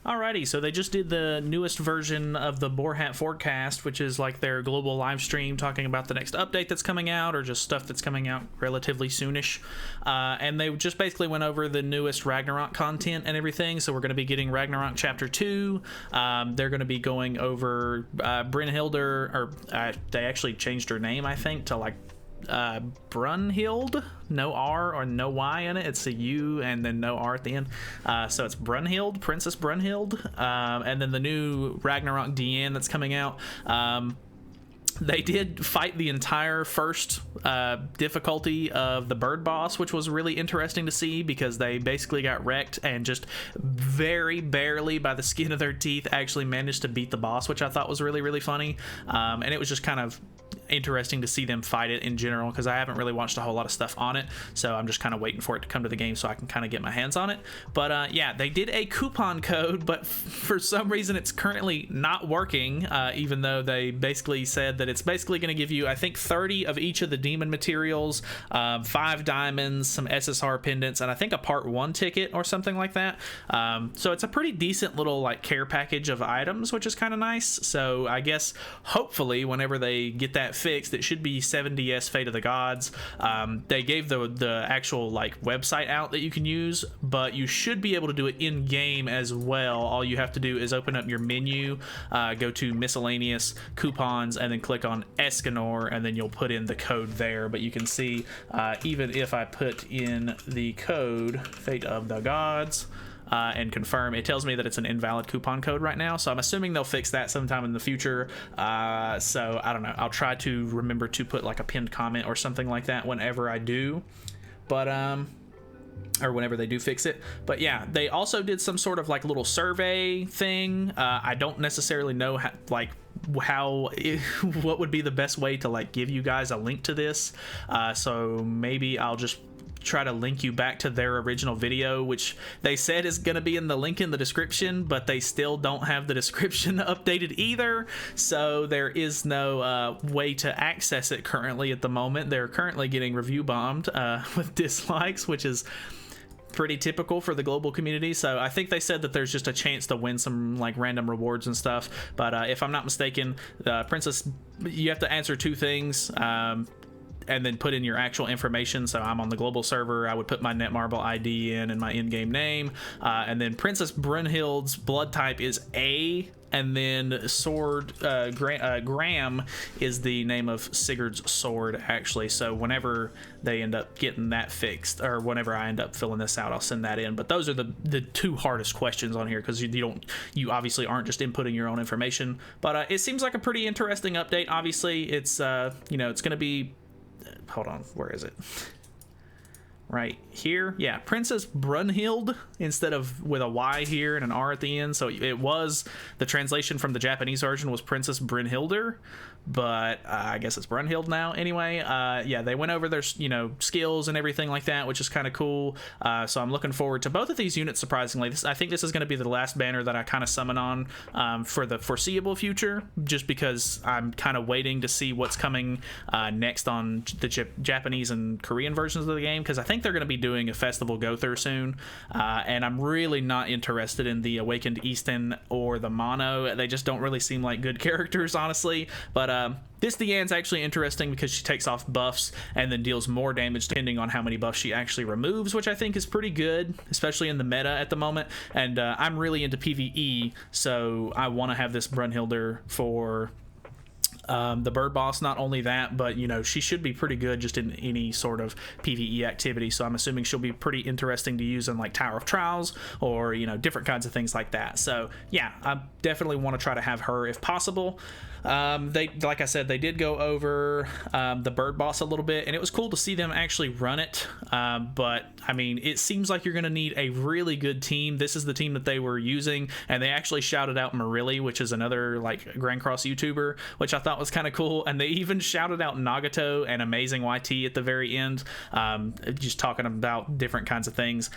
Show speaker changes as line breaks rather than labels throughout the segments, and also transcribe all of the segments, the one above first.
Alrighty, so they just did the newest version of the Boar Hat Forecast, which is like their global live stream talking about the next update that's coming out, or just stuff that's coming out relatively soonish. And they just basically went over the newest Ragnarok content and everything. So we're going to be getting Ragnarok Chapter 2. They're going to be going over Brynhildr, or they actually changed her name, I think, to like Brunhild, no R or no Y in it. It's a U and then no R at the end. So it's Brunhild, Princess Brunhild. And then the new Ragnarok DN that's coming out. They did fight the entire first difficulty of the bird boss, which was really interesting to see because they basically got wrecked and just very barely by the skin of their teeth actually managed to beat the boss, which I thought was really, really funny. And it was just kind of interesting to see them fight it in general because I haven't really watched a whole lot of stuff on it, so I'm just kind of waiting for it to come to the game so I can kind of get my hands on it. But yeah, they did a coupon code, but for some reason it's currently not working, even though they basically said that it's basically going to give you, I think, 30 of each of the demon materials, 5 diamonds, some SSR pendants, and I think a part 1 ticket or something like that. So it's a pretty decent little like care package of items, which is kind of nice. So I guess hopefully whenever they get that fixed, it should be 7DS Fate of the Gods. They gave the actual like website out that you can use, but you should be able to do it in game as well. All you have to do is open up your menu, go to miscellaneous coupons, and then click on Escanor, and then you'll put in the code there. But you can see even if I put in the code Fate of the Gods and confirm, it tells me that it's an invalid coupon code right now, so I'm assuming they'll fix that sometime in the future. So I don't know, I'll try to remember to put like a pinned comment or something like that whenever I do, but or whenever they do fix it. But yeah, they also did some sort of like little survey thing. I don't necessarily know how what would be the best way to like give you guys a link to this, so maybe I'll just try to link you back to their original video, which they said is going to be in the link in the description, but they still don't have the description updated either, so there is no way to access it currently at the moment. They're currently getting review bombed with dislikes, which is pretty typical for the global community. So I think they said that there's just a chance to win some like random rewards and stuff, but if I'm not mistaken, the princess, you have to answer 2 things, and then put in your actual information. So I'm on the global server, I would put my Netmarble ID in and my in-game name, and then Princess Brunhild's blood type is A, and then sword, Graham is the name of Sigurd's sword actually. So whenever they end up getting that fixed, or whenever I end up filling this out, I'll send that in. But those are the 2 hardest questions on here because you obviously aren't just inputting your own information. But it seems like a pretty interesting update. Obviously it's it's gonna be, hold on, where is it? Right here, yeah, Princess Brunhild instead of with a Y here and an R at the end. So it was, the translation from the Japanese version was Princess Brynhildr, but I guess it's Brunhild now. Anyway, yeah, they went over their skills and everything like that, which is kind of cool. So I'm looking forward to both of these units. Surprisingly, I think this is going to be the last banner that I kind of summon on for the foreseeable future, just because I'm kind of waiting to see what's coming next on the Japanese and Korean versions of the game, because I think they're going to be doing a festival go through soon, and I'm really not interested in the Awakened Easton or the Mono. They just don't really seem like good characters, honestly. But this Deanne's actually interesting because she takes off buffs and then deals more damage depending on how many buffs she actually removes, which I think is pretty good, especially in the meta at the moment. And I'm really into PvE, so I want to have this Brunhildr for the bird boss. Not only that, but she should be pretty good just in any sort of PvE activity, so I'm assuming she'll be pretty interesting to use in like Tower of Trials or different kinds of things like that. So yeah, I definitely want to try to have her if possible. They, like I said, they did go over the bird boss a little bit, and it was cool to see them actually run it, but I mean, it seems like you're going to need a really good team. This is the team that they were using, and they actually shouted out Marilli, which is another like Grand Cross YouTuber, which I thought was kind of cool. And they even shouted out Nagato and Amazing YT at the very end, just talking about different kinds of things.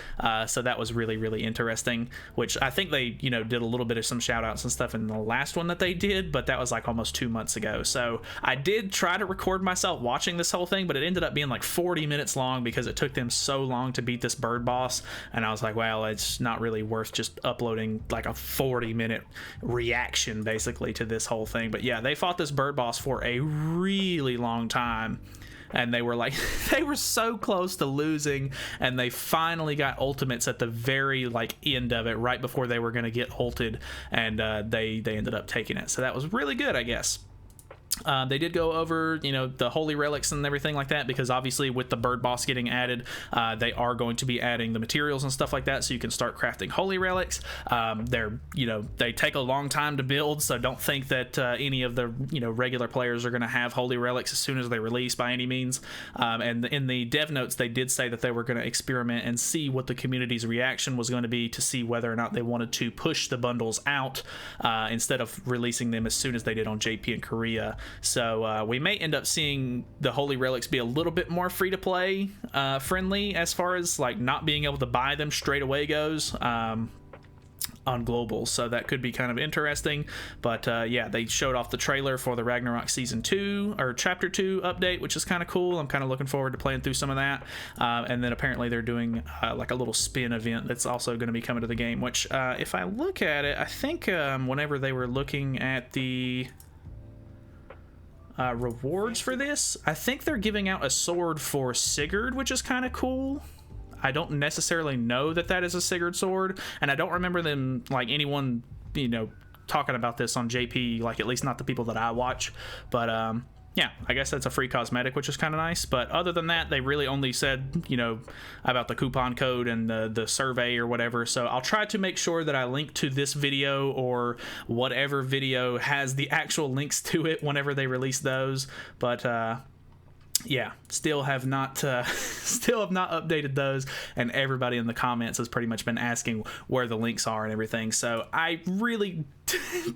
So that was really, really interesting, which I think they did a little bit of some shout outs and stuff in the last one that they did, but that was like almost 2 months ago. So I did try to record myself watching this whole thing, but it ended up being like 40 minutes long because it took them so long to beat this bird boss. And I was like, well, it's not really worth just uploading like a 40-minute reaction basically to this whole thing. But yeah, they fought this bird boss for a really long time. And they were like, they were so close to losing, and they finally got ultimates at the very like end of it, right before they were going to get ulted, and they ended up taking it. So that was really good, I guess. They did go over, you know, the holy relics and everything like that, because obviously with the bird boss getting added, they are going to be adding the materials and stuff like that, so you can start crafting holy relics. They're, you know, they take a long time to build, so don't think that any of the, you know, regular players are going to have holy relics as soon as they release by any means. And in the dev notes, they did say that they were going to experiment and see what the community's reaction was going to be, to see whether or not they wanted to push the bundles out instead of releasing them as soon as they did on JP and Korea. So we may end up seeing the holy relics be a little bit more free to play friendly, as far as like not being able to buy them straight away goes on global. So that could be kind of interesting. But yeah, they showed off the trailer for the Ragnarok season 2 or chapter 2 update, which is kind of cool. I'm kind of looking forward to playing through some of that. And then apparently they're doing like a little spin event that's also going to be coming to the game, which if I look at it, I think whenever they were looking at the rewards for this, I think they're giving out a sword for Sigurd, which is kind of cool. I don't necessarily know that that is a Sigurd sword, and I don't remember them, like, anyone, you know, talking about this on JP, like, at least not the people that I watch. But yeah, I guess that's a free cosmetic, which is kind of nice. But other than that, they really only said, you know, about the coupon code and the survey or whatever. So I'll try to make sure that I link to this video, or whatever video has the actual links to it whenever they release those. But yeah, still have not updated those, and everybody in the comments has pretty much been asking where the links are and everything. So I really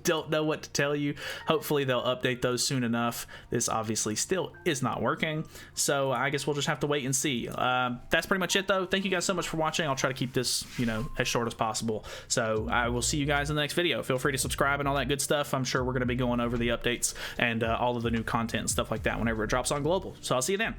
don't know what to tell you. Hopefully they'll update those soon enough. This obviously still is not working, so I guess we'll just have to wait and see. That's pretty much it though. Thank you guys so much for watching. I'll try to keep this, you know, as short as possible. So I will see you guys in the next video. Feel free to subscribe and all that good stuff. I'm sure we're going to be going over the updates and all of the new content and stuff like that whenever it drops on global. So I'll see you then.